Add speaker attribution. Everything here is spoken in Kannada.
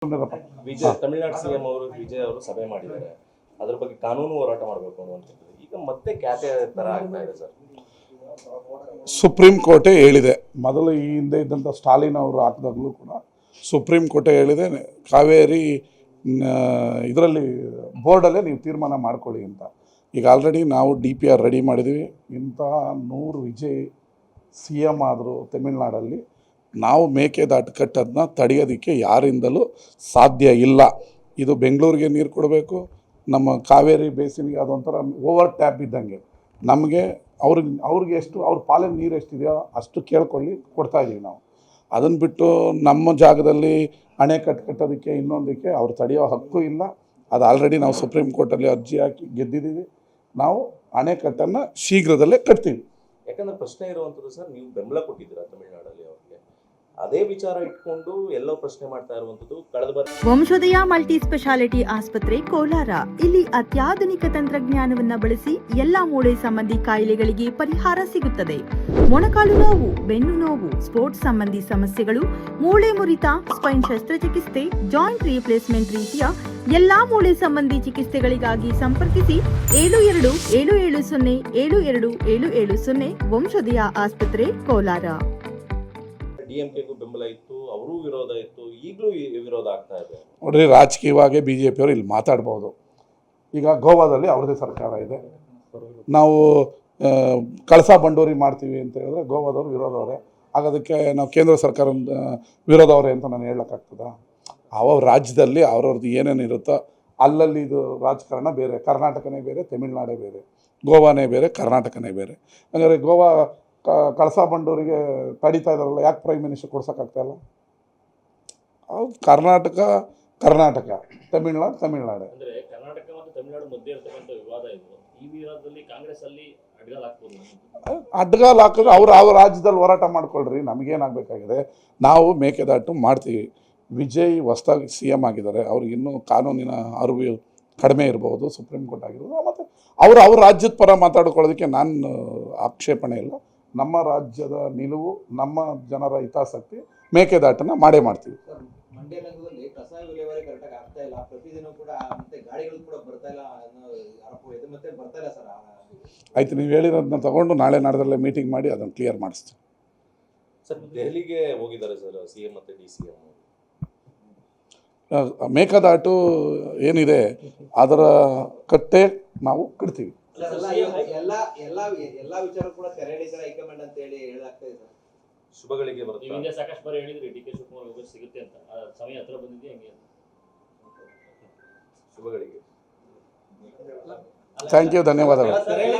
Speaker 1: ವಿಜಯ್ ತಮಿಳುನಾಡು ಸಿಎಂ ಅವರು ವಿಜಯ್ ಅವರು ಸಭೆ ಮಾಡಿದ್ದಾರೆ. ಅದರ ಬಗ್ಗೆ ಕಾನೂನು ಹೋರಾಟ ಮಾಡಬೇಕು ಅನ್ನುವಂಥದ್ದು ಈಗ ಮತ್ತೆ ಖ್ಯಾತೆ ತರ ಆಗ್ತಾ ಇದೆ ಸರ್.
Speaker 2: ಸುಪ್ರೀಂ ಕೋರ್ಟೇ ಹೇಳಿದೆ, ಮೊದಲು ಈ ಹಿಂದೆ ಇದ್ದಂಥ ಸ್ಟಾಲಿನ್ ಅವರು ಹಾಕಿದಾಗಲೂ ಕೂಡ ಸುಪ್ರೀಂ ಕೋರ್ಟೇ ಹೇಳಿದೆ, ಕಾವೇರಿ ಇದರಲ್ಲಿ ಬೋರ್ಡಲ್ಲೇ ನೀವು ತೀರ್ಮಾನ ಮಾಡ್ಕೊಳ್ಳಿ ಅಂತ. ಈಗ ಆಲ್ರೆಡಿ ನಾವು DPR ರೆಡಿ ಮಾಡಿದ್ವಿ. ಇಂತಹ 100 ವಿಜಯ್ CM ಆದರೂ ತಮಿಳ್ನಾಡಲ್ಲಿ ನಾವು ಮೇಕೆದಾಟು ಕಟ್ಟೋದನ್ನ ತಡೆಯೋದಕ್ಕೆ ಯಾರಿಂದಲೂ ಸಾಧ್ಯ ಇಲ್ಲ. ಇದು ಬೆಂಗಳೂರಿಗೆ ನೀರು ಕೊಡಬೇಕು, ನಮ್ಮ ಕಾವೇರಿ ಬೇಸಿನ್ಗೆ ಅದೊಂಥರ ಓವರ್ ಟ್ಯಾಪ್ ಇದ್ದಂಗೆ. ನಮಗೆ ಅವ್ರಿಗೆ ಎಷ್ಟು ಅವ್ರ ಪಾಲಿನ ನೀರು ಎಷ್ಟಿದೆಯೋ ಅಷ್ಟು ಕೇಳ್ಕೊಳ್ಳಿ, ಕೊಡ್ತಾಯಿದ್ದೀವಿ ನಾವು. ಅದನ್ನು ಬಿಟ್ಟು ನಮ್ಮ ಜಾಗದಲ್ಲಿ ಅಣೆಕಟ್ಟು ಕಟ್ಟೋದಕ್ಕೆ ಇನ್ನೊಂದಕ್ಕೆ ಅವ್ರು ತಡೆಯೋ ಹಕ್ಕು ಇಲ್ಲ. ಅದು ಆಲ್ರೆಡಿ ನಾವು ಸುಪ್ರೀಂ ಕೋರ್ಟಲ್ಲಿ ಅರ್ಜಿ ಹಾಕಿ ಗೆದ್ದಿದ್ದೀವಿ. ನಾವು ಅಣೆಕಟ್ಟನ್ನು ಶೀಘ್ರದಲ್ಲೇ ಕಟ್ತೀವಿ.
Speaker 1: ಯಾಕಂದ್ರೆ ಪ್ರಶ್ನೆ ಇರುವಂಥದ್ದು ಸರ್, ನೀವು ಬೆಂಬಲ ಕೊಟ್ಟಿದ್ದೀರಾ ತಮಿಳುನಾಡಲ್ಲಿ ಅವ್ರಿಗೆ, ಅದೇ ವಿಚಾರ ಇಟ್ಕೊಂಡು ಎಲ್ಲೋ ಪ್ರಶ್ನೆ ಮಾಡ್ತಾ ಇರುವಂಥದ್ದು. ಕಳೆದ ಬಾರಿ
Speaker 3: ವಂಶೋದಯ ಮಲ್ಟಿ ಸ್ಪೆಷಾಲಿಟಿ ಆಸ್ಪತ್ರೆ ಕೋಲಾರ, ಇಲ್ಲಿ ಅತ್ಯಾಧುನಿಕ ತಂತ್ರಜ್ಞಾನವನ್ನ ಬಳಸಿ ಎಲ್ಲಾ ಮೂಳೆ ಸಂಬಂಧಿ ಕಾಯಿಲೆಗಳಿಗೆ ಪರಿಹಾರ ಸಿಗುತ್ತದೆ. ಮೊಣಕಾಲು ನೋವು, ಬೆನ್ನು ನೋವು, ಸ್ಪೋರ್ಟ್ಸ್ ಸಂಬಂಧಿ ಸಮಸ್ಯೆಗಳು, ಮೂಳೆ ಮುರಿತ, ಸ್ಪೈನ್ ಶಸ್ತ್ರಚಿಕಿತ್ಸೆ, ಜಾಯಿಂಟ್ ರೀಪ್ಲೇಸ್ಮೆಂಟ್ ರೀತಿಯ ಎಲ್ಲಾ ಮೂಳೆ ಸಂಬಂಧಿ ಚಿಕಿತ್ಸೆಗಳಿಗಾಗಿ ಸಂಪರ್ಕಿಸಿ 7270727770 ವಂಶೋದಯ ಆಸ್ಪತ್ರೆ ಕೋಲಾರ.
Speaker 1: DMKಗೂ ಬೆಂಬಲ ಇತ್ತು, ಅವರೂ ವಿರೋಧ ಇತ್ತು, ಈಗಲೂ ವಿರೋಧ ಆಗ್ತಾ ಇದೆ.
Speaker 2: ನೋಡ್ರಿ, ರಾಜಕೀಯವಾಗಿ BJP ಅವರು ಇಲ್ಲಿ ಮಾತಾಡ್ಬೋದು. ಈಗ ಗೋವಾದಲ್ಲಿ ಅವ್ರದ್ದೇ ಸರ್ಕಾರ ಇದೆ. ನಾವು ಕಳಸಾ ಬಂಡೂರಿ ಮಾಡ್ತೀವಿ ಅಂತ ಹೇಳಿದ್ರೆ ಗೋವಾದವ್ರು ವಿರೋಧವರೇ, ಆಗೋದಕ್ಕೆ ನಾವು ಕೇಂದ್ರ ಸರ್ಕಾರ ವಿರೋಧವರೇ ಅಂತ ನಾನು ಹೇಳೋಕ್ಕಾಗ್ತದ? ಅವ್ರ ರಾಜ್ಯದಲ್ಲಿ ಅವ್ರವ್ರದ್ದು ಏನೇನು ಇರುತ್ತೋ ಅಲ್ಲಲ್ಲಿ ಇದು ರಾಜಕಾರಣ ಬೇರೆ. ಕರ್ನಾಟಕನೇ ಬೇರೆ, ತಮಿಳ್ನಾಡೇ ಬೇರೆ, ಗೋವಾನೇ ಬೇರೆ, ಕರ್ನಾಟಕನೇ ಬೇರೆ. ಹಾಗಾದರೆ ಗೋವಾ ಕಳಸಾ ಬಂಡೂರಿಗೆ ತಡೀತಾ ಇದ್ದಾರಲ್ಲ, ಯಾಕೆ ಪ್ರೈಮ್ ಮಿನಿಸ್ಟರ್ ಕೊಡ್ಸೋಕ್ಕಾಗ್ತಾಯಿಲ್ಲ? ಅವ್ರು ಕರ್ನಾಟಕ ತಮಿಳ್ನಾಡು
Speaker 4: ಅಂದ್ರೆ ಕರ್ನಾಟಕ ಮತ್ತು ತಮಿಳುನಾಡು ಮಧ್ಯೆ ಇರತಕ್ಕಂಥ ವಿವಾದ ಇದು. ಈ ವಿವಾದದಲ್ಲಿ ಕಾಂಗ್ರೆಸ್ ಅಲ್ಲಿ ಅಡ್ಗಾಲ್ ಹಾಕ್ಬೋದು.
Speaker 2: ಅಡ್ಗಾಲ್ ಹಾಕಿದ್ರೆ ಅವ್ರು ರಾಜ್ಯದಲ್ಲಿ ಹೋರಾಟ ಮಾಡ್ಕೊಳ್ರಿ, ನಮಗೇನಾಗಬೇಕಾಗಿದೆ? ನಾವು ಮೇಕೆದಾಟು ಮಾಡ್ತೀವಿ. ವಿಜಯ್ ಹೊಸ್ದಾಗಿ CM ಆಗಿದ್ದಾರೆ, ಅವ್ರಿಗೆ ಇನ್ನೂ ಕಾನೂನಿನ ಅರಿವು ಕಡಿಮೆ ಇರ್ಬೋದು, ಸುಪ್ರೀಂ ಕೋರ್ಟ್ ಆಗಿರ್ಬೋದು. ಮತ್ತು ಅವ್ರ ರಾಜ್ಯದ ಪರ ಮಾತಾಡ್ಕೊಳ್ಳೋದಕ್ಕೆ ನಾನು ಆಕ್ಷೇಪಣೆ ಇಲ್ಲ. ನಮ್ಮ ರಾಜ್ಯದ ನಿಲುವು, ನಮ್ಮ ಜನರ ಹಿತಾಸಕ್ತಿ, ಮೇಕೆದಾಟನ್ನು ಮಾಡೇ ಮಾಡ್ತೀವಿ.
Speaker 5: ಮಂಡ್ಯ ನಗರದಲ್ಲಿ ಕಸ ವಿಲೇವಾರಿ ಕರೆಕ್ಟಾಗಿ ಆಗ್ತಾ ಇಲ್ಲ, ಪ್ರತಿದಿನ ಕೂಡ ಮತ್ತೆ ಗಾಡಿಗಳು ಕೂಡ ಬರ್ತಾ ಇಲ್ಲ ಅನ್ನೋ ಆರೋಪ ಇದೆ. ಮತ್ತೆ ಬರ್ತಾ ಇಲ್ಲ ಸರ್.
Speaker 2: ಆಯ್ತು, ನೀವು ಹೇಳಿರೋದನ್ನ ತಗೊಂಡು ನಾಳೆ ನಾಡ್ದಲ್ಲೇ ಮೀಟಿಂಗ್ ಮಾಡಿ ಅದನ್ನು ಕ್ಲಿಯರ್ ಮಾಡಿಸ್ತೀವಿ.
Speaker 1: ಸರ್, ದೆಹಲಿಗೆ ಹೋಗಿದ್ದಾರೆ ಸರ್ CM ಮತ್ತು DCM.
Speaker 2: ಮೇಕೆದಾಟು ಏನಿದೆ ಅದರ ಕಟ್ಟೆ ನಾವು ಕಟ್ತೀವಿ.
Speaker 5: ಎಲ್ಲಾ ವಿಚಾರ ಕೂಡ ತೆರೆ ಹಿಡಿತಾರೆ ಹೈಕಮಾಂಡ್ ಅಂತ ಹೇಳಿ ಹೇಳಲಾಗ್ತಾ ಇದೆ.
Speaker 1: ಶುಭಗಳಿಗೆ ಬರುತ್ತೆ.
Speaker 4: ಹಿಂದೆ ಸಾಕಷ್ಟು ಬಾರಿ ಹೇಳಿದ್ರಿ DK ಶಿವಕುಮಾರ್ ಹೋಗಿ ಸಿಗುತ್ತೆ ಅಂತ, ಸಮಯ ಹತ್ರ ಬಂದಿದೆ. ಹಂಗೆ
Speaker 1: ಶುಭಗಳಿಗೆ.
Speaker 2: ಥ್ಯಾಂಕ್ ಯು, ಧನ್ಯವಾದಗಳು.